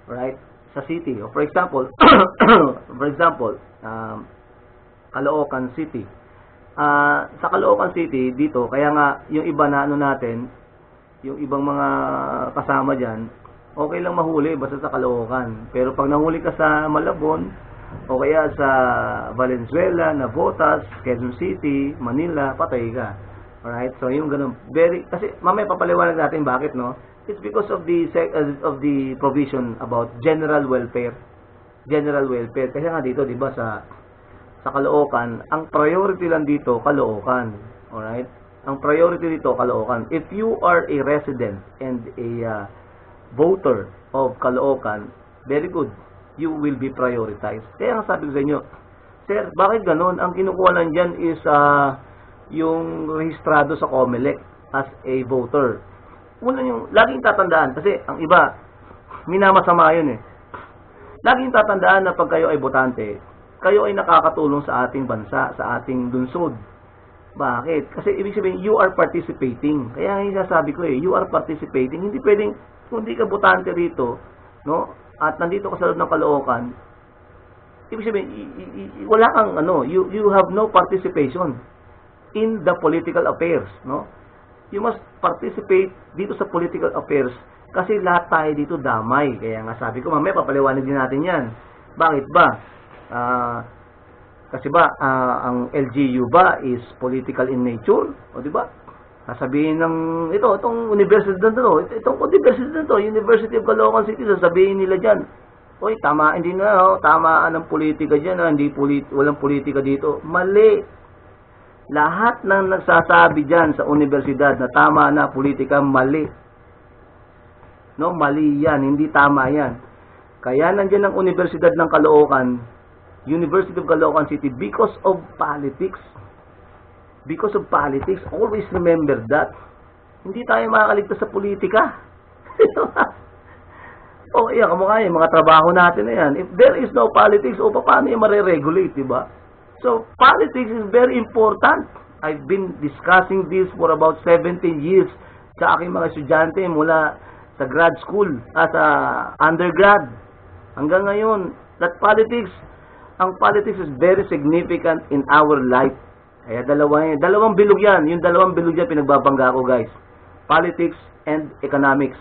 right? Sa city. O for example, Caloocan City. Sa Caloocan City, dito, kaya nga, yung iba na ano natin, yung ibang mga kasama dyan, okay lang mahuli basta sa Caloocan. Pero pag nahuli ka sa Malabon, o kaya sa Valenzuela, Navotas, Quezon City, Manila, patay ka. Alright? So, yung ganun. Kasi, mamaya papaliwanag natin bakit, no? It's because of the provision about general welfare. General welfare. Kasi nga dito, di ba, sa Caloocan, ang priority lang dito, Caloocan. Alright? Ang priority dito, Caloocan. If you are a resident and a voter of Caloocan, very good. You will be prioritized. Kaya nga sabi ko sa inyo, sir, bakit ganun? Ang kinukuha lang dyan is yung rehistrado sa COMELEC as a voter. Una yung, laging tatandaan, kasi ang iba, minamasama yun eh. Laging tatandaan na pag kayo ay botante, kayo ay nakakatulong sa ating bansa, sa ating lunsod. Bakit? Kasi ibig sabihin, you are participating. Kaya nga sabi ko you are participating. Hindi pwedeng, kung hindi ka botante rito, no? At nandito ka sa loob ng Caloocan, ibig sabihin, wala kang, you have no participation in the political affairs, no? You must participate dito sa political affairs kasi lahat tayo dito damay. Kaya nga sabi ko, mamaya papaliwanag din natin yan. Bakit ba? Kasi ba, ang LGU ba is political in nature? O diba? Sasabihin ng, itong university na to, itong university na to, University of Caloocan City, sasabihin nila dyan, oy, tama, hindi na, tamaan ng politika dyan, walang politika dito. Mali. Lahat ng nagsasabi dyan sa universidad na tama na politika, mali. No, mali yan, hindi tama yan. Kaya nandiyan ang Universidad ng Caloocan, University of Caloocan City, because of politics. Because of politics, always remember that. Hindi tayo makakaligtas sa politika. Kamukha yung mga trabaho natin na yan. If there is no politics, paano yung mariregulate, diba? So, politics is very important. I've been discussing this for about 17 years sa aking mga estudyante mula sa grad school, sa undergrad. Hanggang ngayon, ang politics is very significant in our life. Kaya dalawang bilog yan. Yung dalawang bilog yan pinagbabangga ko, guys. Politics and economics.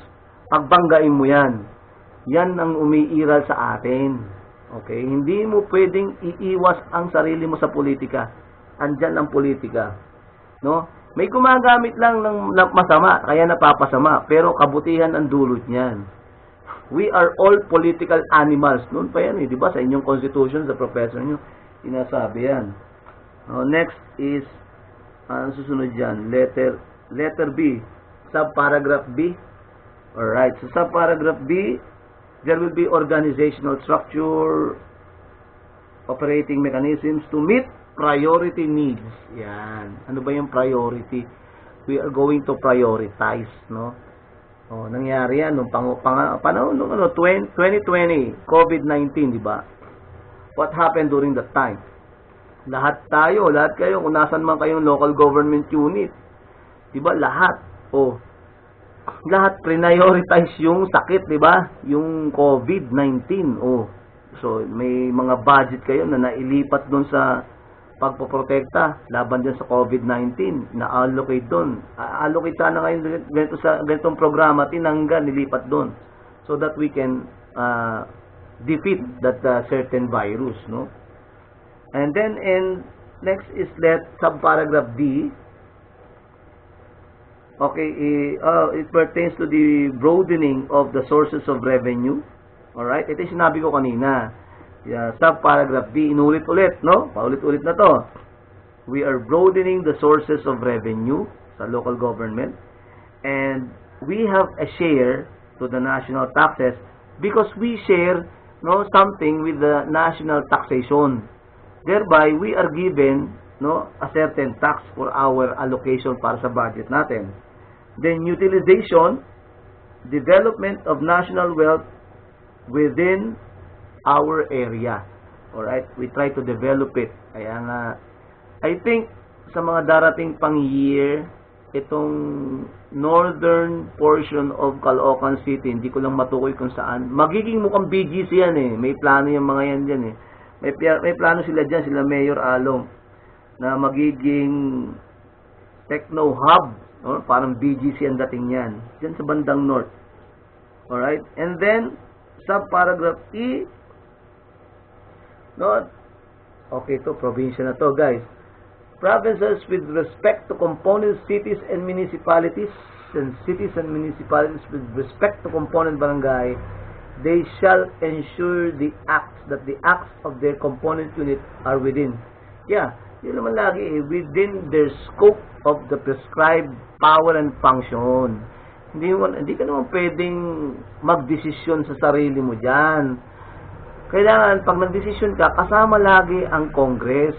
Pagbanggain mo yan. Yan ang umiiral sa atin. Okay? Hindi mo pwedeng iiwas ang sarili mo sa politika. Andyan ang politika. No? May gumagamit lang ng masama, kaya napapasama. Pero kabutihan ang dulot niyan. We are all political animals. Noon pa yan, di ba? Sa inyong constitution, sa professor nyo, sinasabi yan. Next is, susunod dyan, letter B, subparagraph B. Alright, so subparagraph B, there will be organizational structure, operating mechanisms to meet priority needs. Yan. Ano ba yung priority? We are going to prioritize, no? Nangyari yan nung panahon nung 2020, COVID-19, di ba? What happened during that time? Lahat kayo, kung nasan man kayong local government unit, diba, lahat prioritize yung sakit, diba, yung COVID-19, so, may mga budget kayo na nailipat doon sa pagpoprotekta, laban dyan sa COVID-19, na-allocate doon, allocate sana ngayon ganitong programa, tinanggal, nilipat doon, so that we can defeat that certain virus, no? And then, next is subparagraph D. Okay, it pertains to the broadening of the sources of revenue. Alright, ito yung sinabi ko kanina. Subparagraph D, inulit-ulit, no? Paulit-ulit na to. We are broadening the sources of revenue sa local government. And we have a share to the national taxes because we share, no, something with the national taxation. Thereby, we are given, no, a certain tax for our allocation para sa budget natin. Then, utilization, development of national wealth within our area. Alright? We try to develop it. Kaya nga, I think, sa mga darating pang year, itong northern portion of Caloocan City, hindi ko lang matukoy kung saan. Magiging mukhang BGC yan eh. May plano yung mga yan dyan eh. May plano sila dyan, sila Mayor Along, na magiging techno hub. No? Parang BGC ang dating yan. Dyan sa bandang north. Alright? And then, subparagraph E, no? Okay, ito, probinsya na to, guys. Provinces with respect to component cities and municipalities with respect to component barangay, they shall ensure that the acts of their component unit are within. Yeah, yun naman lagi eh, within their scope of the prescribed power and function. Hindi ka naman pwedeng magdesisyon sa sarili mo dyan. Kailangan, pag nagdesisyon ka, kasama lagi ang Congress.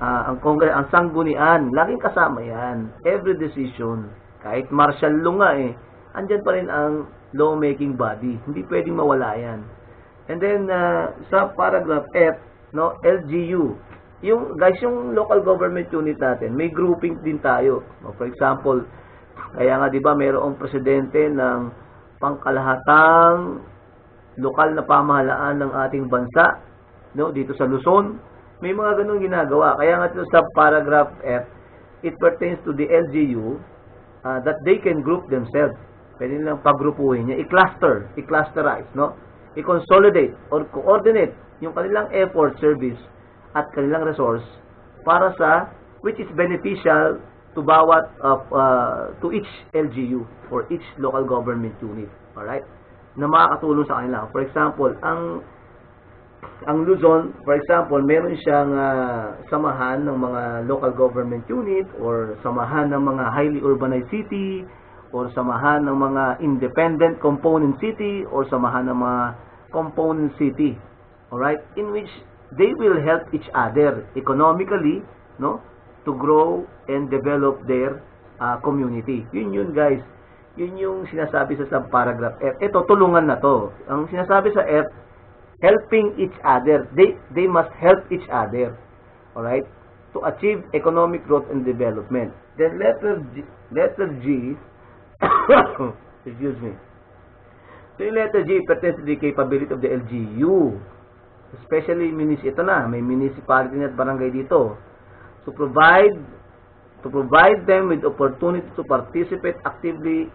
Ang sanggunian, laging kasama yan. Every decision, kahit martial law nga eh, andyan pa rin ang lawmaking body. Hindi pwedeng mawala yan. And then, sa paragraph F, no, LGU. Yung local government unit natin, may grouping din tayo. For example, kaya nga 'di ba mayroong presidente ng pangkalahatang lokal na pamahalaan ng ating bansa, no, dito sa Luzon. May mga ganung ginagawa. Kaya nga ito sa paragraph F, it pertains to the LGU that they can group themselves. Pwede nilang pagrupuhin niya, i-clusterize, no? I-consolidate or coordinate yung kanilang effort, service at kanilang resource para sa which is beneficial to bawat to each LGU or each local government unit. Alright? Na makakatulong sa kanila. For example, ang Luzon, for example, meron siyang samahan ng mga local government unit or samahan ng mga highly urbanized city or samahan ng mga independent component city or samahan ng mga component city. Alright? In which they will help each other economically, no, to grow and develop their community. Yun guys. Yun yung sinasabi sa subparagraph F. Ito, tulungan na to. Ang sinasabi sa F, helping each other. They must help each other. Alright? To achieve economic growth and development. Then letter G excuse me. So yung letter G pertains to the capability of the LGU. Especially ito na, may municipality at barangay dito. To provide them with opportunity to participate actively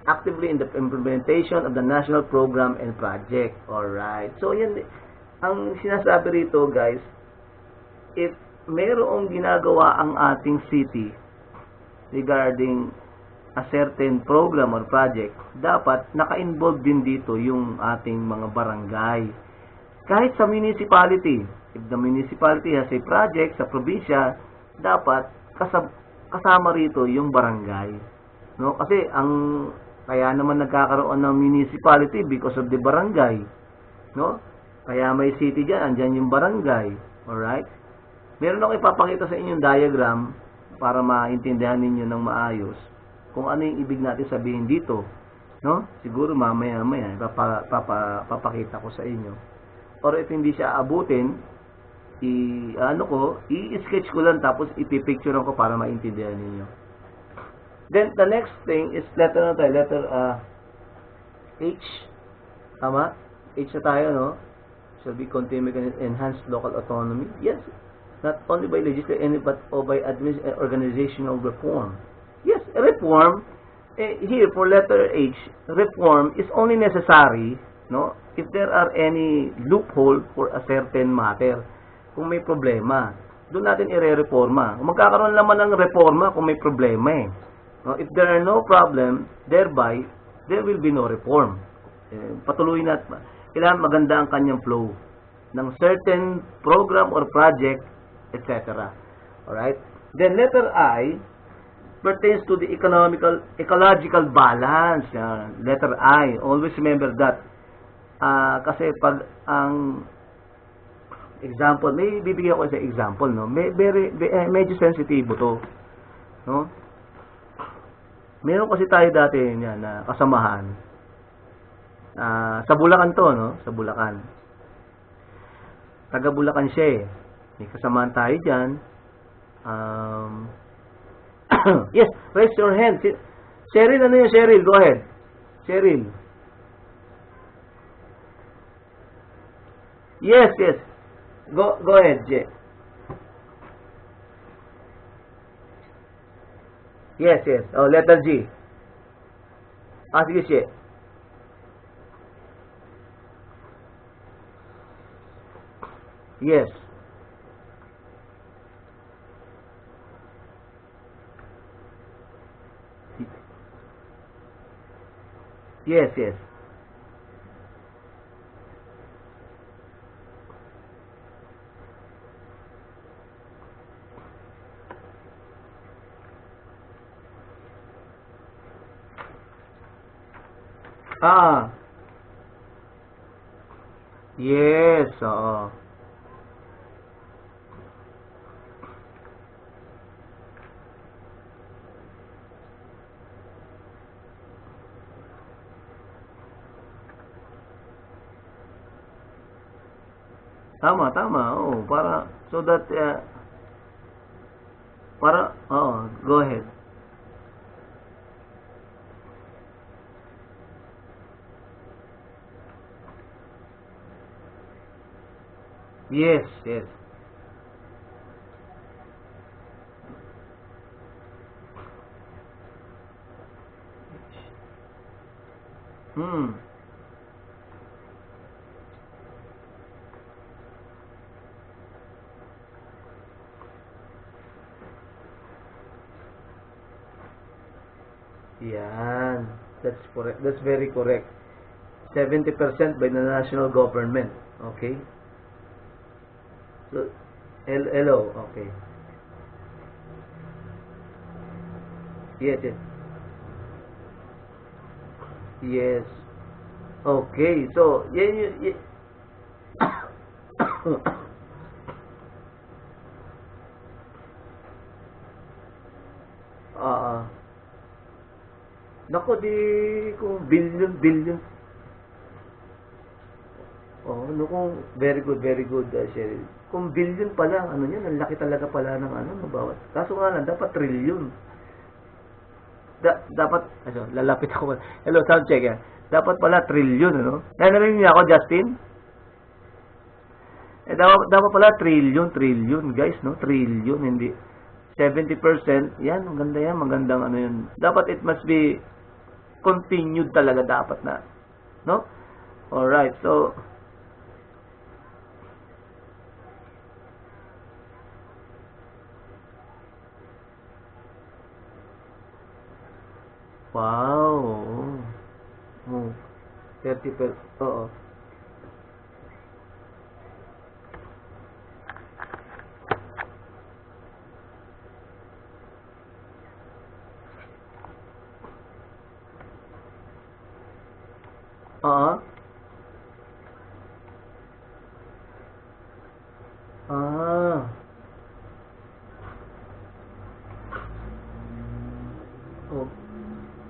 in the implementation of the national program and project. Alright. So yan, ang sinasabi rito guys, if mayroong ginagawa ang ating city regarding a certain program or project, dapat naka-involve din dito yung ating mga barangay. Kahit sa municipality, if the municipality has a project sa probinsya, dapat kasama rito yung barangay. No? Kasi kaya naman nagkakaroon ng municipality because of the barangay. No? Kaya may city dyan, andyan yung barangay. Alright? Meron ako ipapakita sa inyong diagram para maintindihan ninyo ng maayos kung ano yung ibig natin sabihin dito. No? Siguro mamaya papakita ko sa inyo. Or if hindi siya abutin, i-sketch ko lang tapos ipipicturean ko para maintindihan ninyo. Then, the next thing is letter H. Tama? H na tayo, no? Shall be continued and enhanced local autonomy. Yes, not only by legislative but by organizational reform. Yes, reform. Here for letter H, reform is only necessary, no, if there are any loophole for a certain matter. Kung may problema, doon natin ire-reforma. Magkakaroon naman ng reforma kung may problema eh. No, if there are no problem, thereby there will be no reform. Patuloy natin. Kailangan maganda ang kanyang flow ng certain program or project, etc. Alright? Then letter I pertains to the ecological balance. Letter I. Always remember that. Kasi pag ang example, may bibigyan ko sa example, no? Medyo sensitive to. No? Meron kasi tayo dati yan na kasamahan. Sa Bulacan to, no? Sa Bulacan. Taga Bulacan siya eh. May kasamahan tayo dyan. Yes, raise your hand. Cheryl, ano yung Cheryl? Go ahead. Cheryl. Yes, yes. Go ahead, Je. Yes, yes. Oh, letter G. Sige, Je. Yes. Yes, yes. Yes, oo. Tama, tama. Oo, para so that go ahead. Yes, yes. Hmm. Yan. That's correct. That's very correct. 70% by the national government. Okay? So, hello. Okay. Yes, yes. Yes. Okay. So, yan. Ah, Nako, di kung billion. Oh, no, kung very good, Cheryl. Kung billion pala, ano niyan, ang laki talaga pala ng ano, no, bawat. Kaso nga lang, dapat trillion. Dapat, lalapit ako. Hello, sound check, eh. Dapat pala trillion, ano? Narinig niya ako, Justin? Dapat pala trillion, guys, no? Trillion, hindi. 70%, yan, maganda yan, magandang ano yun. Dapat it must be continued talaga dapat na. No? Alright, so, wow. Oh, 30%, oo. Ah, ah, oh,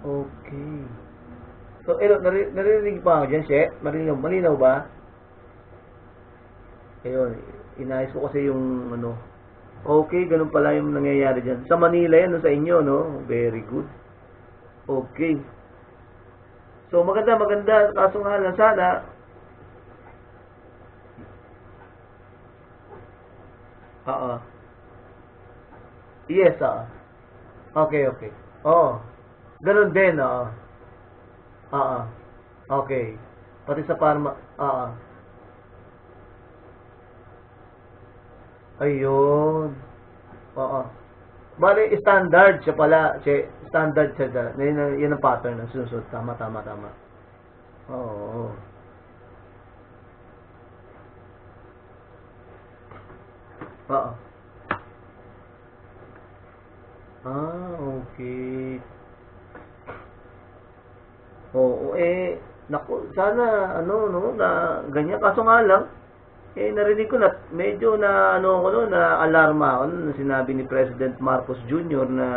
okay. So, narinig pa ako dyan, She? Malinaw ba? Ayun, inayos ko kasi yung ano. Okay, ganun pala yung nangyayari dyan. Sa Manila yan, no, sa inyo, no? Very good. Okay. So, maganda. Kaso nga lang sana, oo. Yes, oo. Okay. Oo. Ganun din, oo. Oo. Okay. Pati sa Parma, oo. Ayun. Oo. Bale, standard siya pala. Standard siya. Yan ang pattern ng susunod. Tama. Oo. Oo. Okay. Oo, naku, sana, ano, no, na, ganyan. Kaso nga lang, narinig ko na, medyo na, ano ko no, na alarma ako, na sinabi ni President Marcos Jr. na,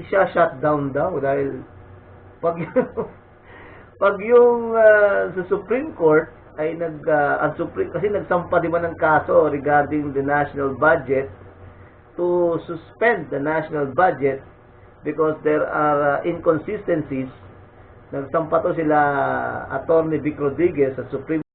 shutdown daw, dahil, pag pag yung, sa Supreme Court, ay ang Supreme, kasi nagsampa di ba ng kaso regarding the national budget, to suspend the national budget because there are inconsistencies. Nagsampa to sila Attorney Vic Rodriguez sa Supreme